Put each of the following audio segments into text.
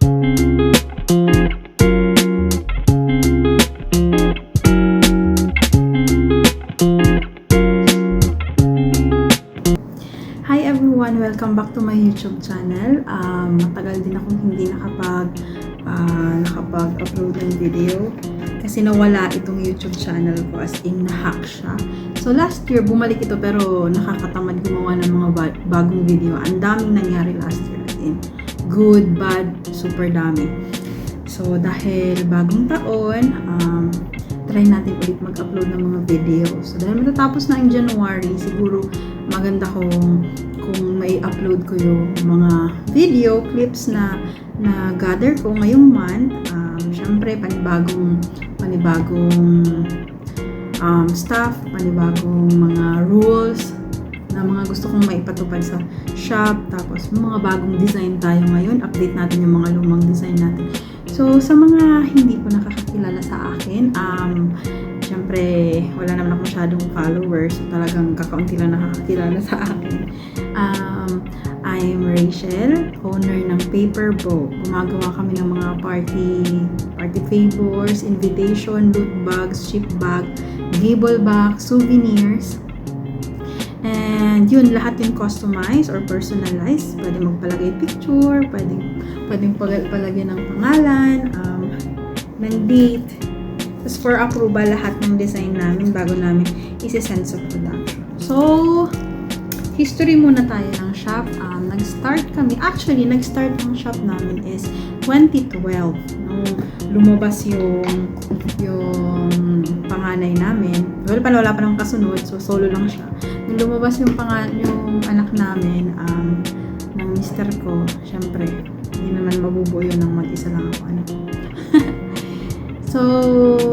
Hi everyone! Welcome back to my YouTube channel. Matagal din akong hindi nakapag-upload ng video kasi nawala itong YouTube channel ko, as in na-hack siya. So last year bumalik ito pero nakakatamad gumawa ng mga bagong video. Ang daming nangyari last year, as in good, bad, super dami. So dahil bagong taon, try natin ulit mag-upload ng mga video. So dahil matatapos na ang January, siguro maganda kung may upload ko yung mga video clips na gather ko ngayong month. Syempre panibagong stuff, panibagong mga rules na mga gusto kong maipatupad sa shop. Tapos mga bagong design tayo ngayon, update natin yung mga lumang design natin. So sa mga hindi po nakakakilala sa akin, syempre wala naman ako masyadong followers, so talagang kakaunti lang nakakakilala sa akin. I'm Rachel, owner ng Paper Bow. Gumagawa kami ng mga party favors, invitation, loot bags, chip bag, gable bag, souvenirs. And yun, lahat yung customized or personalized. Pwede magpalagay picture, pwedeng palagay ng pangalan, ng date. Tapos for approval, lahat ng design namin bago namin isi-send sa production. So, history muna tayo ng shop. Nag-start ang shop namin is 2012. Nung lumabas yung panganay namin. Wala pa nang kasunod, so solo lang siya. Nung lumabas yung anak namin, ng mister ko, syempre, hindi naman mabubuo yun ng mag-isa lang ako. So,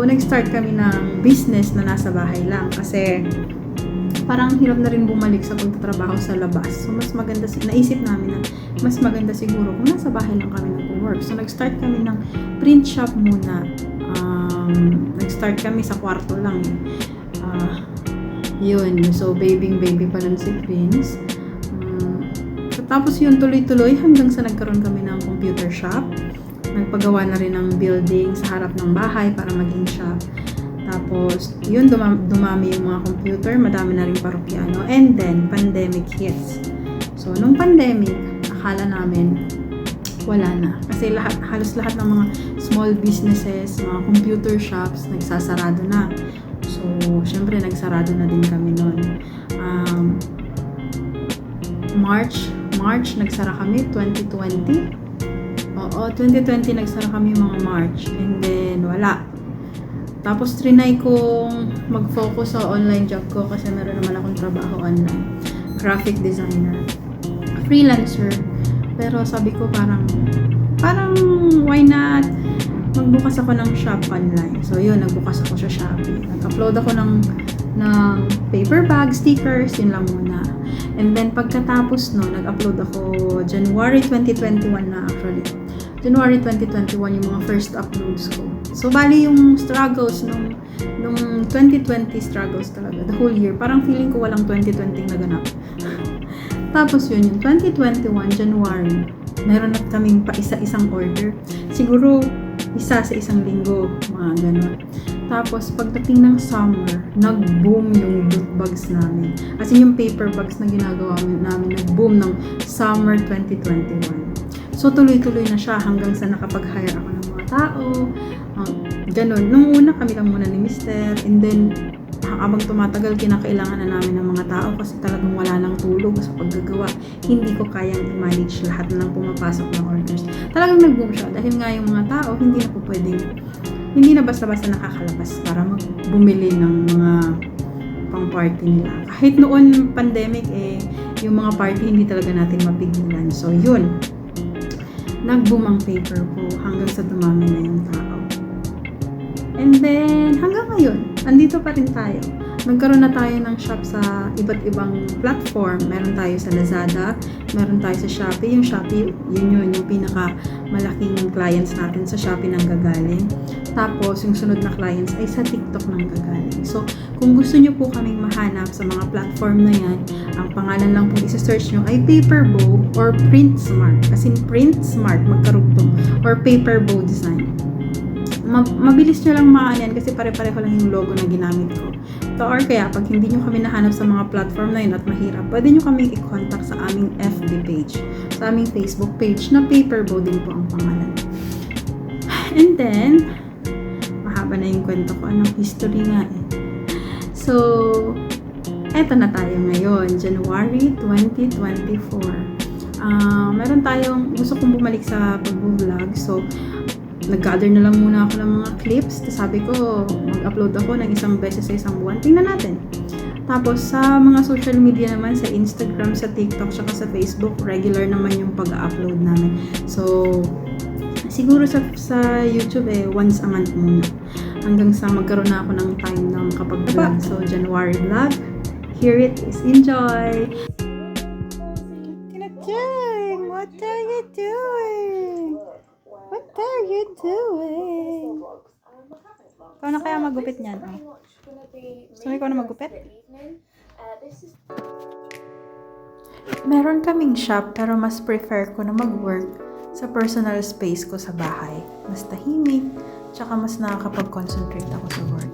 nag-start kami ng business na nasa bahay lang kasi parang hirap na rin bumalik sa pagtatrabaho sa labas. So, mas maganda, naisip namin na mas maganda siguro kung nasa bahay lang kami nag-work. So, nag-start kami ng print shop muna. Nag-start kami sa kwarto lang. Yun. So, baby pa lang si Prince. Tapos yun, tuloy-tuloy hanggang sa nagkaroon kami ng computer shop. Nagpagawa na rin ng building sa harap ng bahay para maging shop. Tapos, yun, dumami yung mga computer, madami na rin parokyano, and then, pandemic hits. So, nung pandemic, akala namin, wala na. Kasi halos lahat ng mga small businesses, mga computer shops, nagsasarado na. So, syempre, nagsarado na din kami noon. March, nagsara kami, 2020. Oo, 2020, nagsara kami mga March. And then, wala. Tapos, trinay kong mag-focus sa online job ko kasi meron naman akong trabaho online. Graphic designer. Freelancer. Pero sabi ko parang why not? Magbukas ako ng shop online. So, yun, nagbukas ako sa Shopee. Nag-upload ako ng paper bag, stickers, yun lang muna. And then, pagkatapos nag-upload ako January 2021 na actually. January 2021 yung mga first uploads ko. So, bali yung struggles nung 2020 struggles talaga, the whole year. Parang feeling ko walang 2020 naganap. Tapos yun, yung 2021, January, meron na kaming pa isa-isang order. Siguro, isa sa isang linggo, mga gano'n. Tapos, pagdating ng summer, nag-boom yung loot bags namin. As in, yung paper bags na ginagawa namin, nag-boom ng summer 2021. So, tuloy-tuloy na siya hanggang sa nakapag-hire ako ng mga tao. Ganon. Nung una, kami lang muna ni Mister. And then, habang tumatagal, kinakailangan na namin ng mga tao kasi talagang wala nang tulog sa paggagawa. Hindi ko kayang i-manage lahat ng pumapasok ng orders. Talagang nag-boom siya dahil nga yung mga tao, hindi na basta-basta nakakalabas para bumili ng mga pang-party nila. Kahit noon, pandemic, yung mga party, hindi talaga natin mapigilan. So, yun. Nag-boom ang paper po hanggang sa dumami na yung tao. And then, hanggang ngayon, andito pa rin tayo. Nagkaroon na tayo ng shop sa iba't ibang platform. Meron tayo sa Lazada, meron tayo sa Shopee. Yung Shopee, yun yung pinakamalaking clients natin sa Shopee nang gagaling. Tapos, yung sunod na clients ay sa TikTok nang gagaling. So, kung gusto nyo po kaming mahanap sa mga platform na yan, ang pangalan lang po isa-search nyo ay Paper Bow or Print Smart. As in, Print Smart, magkarugtong. Or or paper bow design. Mabilis nyo lang maanan kasi pare-pareho lang yung logo na ginamit ko. Or kaya, pag hindi nyo kami nahanap sa mga platform na yun at mahirap, pwede nyo kami i-contact sa aming FB page, sa aming Facebook page na paper bow din po ang pangalan. And then, mahaba na yung kwento ko. Anong history nga eh. So, eto na tayo ngayon, January 2024. Meron tayong, gusto kong bumalik sa pag-vlog. So, nag-gather na lang muna ako ng mga clips. Tapos sabi ko, mag-upload ako ng isang beses sa isang buwan. Tingnan natin. Tapos sa mga social media naman, sa Instagram, sa TikTok, saka sa Facebook, regular naman yung pag-upload namin. So, siguro sa YouTube once a month muna. Hanggang sa magkaroon na ako ng time na makapag-vlog. So, January vlog. Here it is. Enjoy! Tinatang! What are you doing? What are you doing? Ikaw na kaya magupit niyan? Oh. Gusto mo ikaw na magupit? Meron kaming shop pero mas prefer ko na mag-work sa personal space ko sa bahay. Mas tahimik, tsaka mas nakakapag-concentrate ako sa work.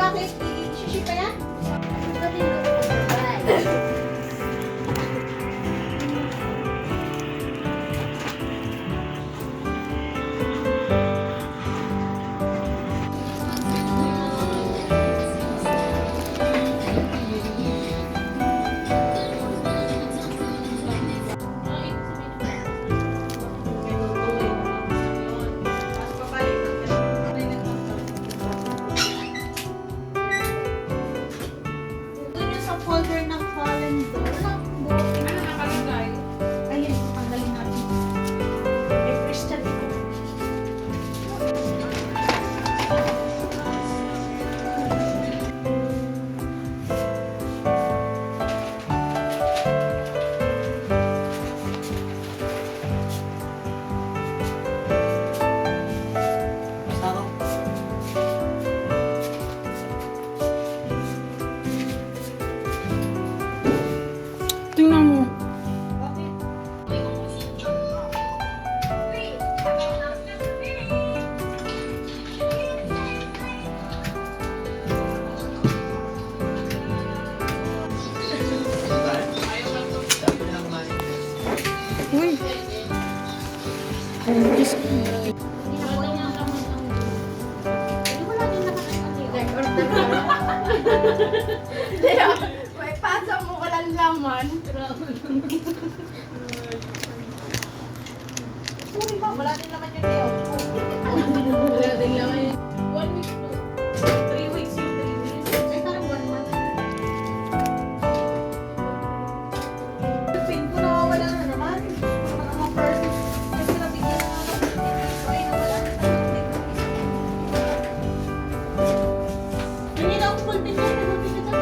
bakit? Shiship pa yan? Bye. Doon yung sa folder ng calendar. Ano nakalagay? Ayun, tanggalin natin. Refresh chat ito. Tingnan mo. Uy. Ay, Diyos ko. May pasa mo walang laman. Uy, pa, wala din naman yun Leo. Wala din naman yun. 1 week no. 3 weeks yung 3 weeks. Ay, parang 1 month. Pin ko nawawala na naman. Mga person. Kasi nabigyan na nga ng ay nawala na tayo. Hindi na ako full pin yan. Full pin ito.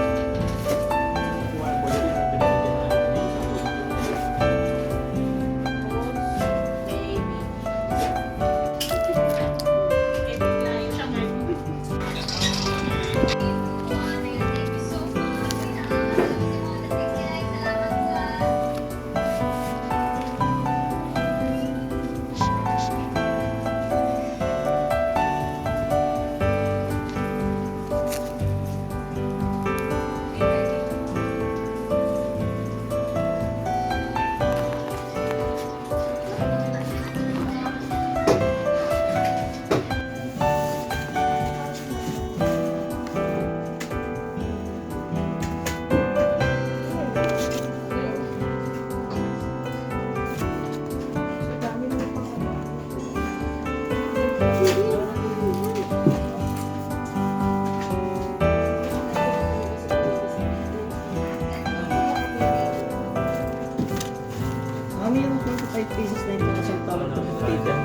Kami yung 25 pesos na yung isang tawag ng paper.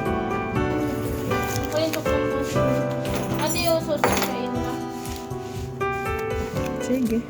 Kwento ko po. Ate, yung susunod na. Sige.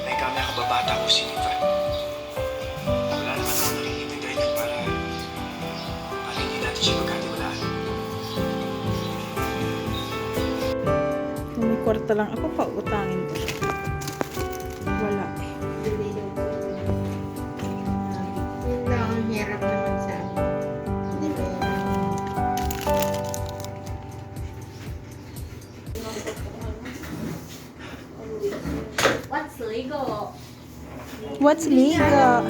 May kami ang kababata ko si Ivan. Wala naman ako nakikita dahilan para hindi natin siya magkatiwalaan. Kung may kwarta lang ako, pautangin ko siya. Wala eh. Ang hirap naman sa hindi ba yan? What's Lego? What's Liga?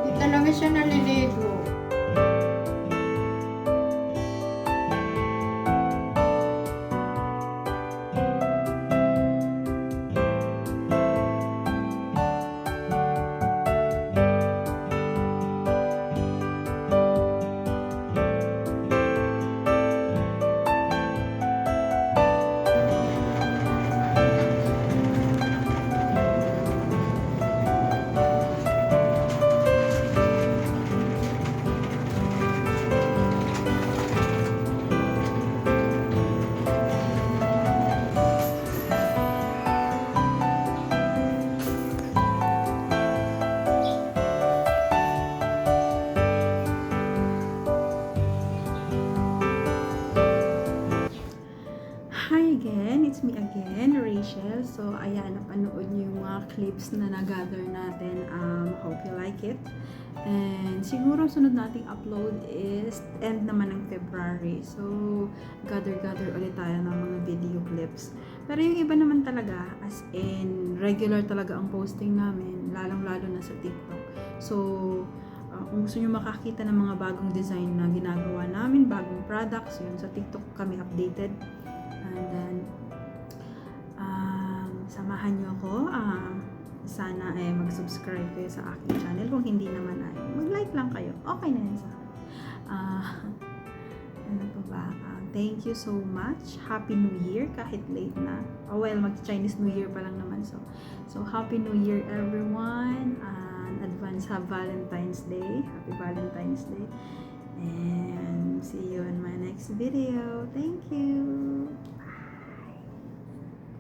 Hindi talaga siya naliligo. it's me again, Rachel. So, ayan, napanood niyo yung mga clips na na-gather natin. Hope you like it. And siguro sunod nating upload is end naman ng February. So, gather ulit tayo ng mga video clips. Pero yung iba naman talaga, as in, regular talaga ang posting namin, lalong-lalo na sa TikTok. So, kung gusto nyo makakita ng mga bagong design na ginagawa namin, bagong products, yun, sa TikTok kami updated. And then, samahan nyo ako. Sana ay mag-subscribe kayo sa aking channel. Kung hindi naman ay mag-like lang kayo. Okay na yun sa akin. Ano pa ba? Thank you so much. Happy New Year kahit late na. Well, mag-Chinese New Year pa lang naman. So Happy New Year everyone. Advance Valentine's Day. Happy Valentine's Day. And see you in my next video. Thank you.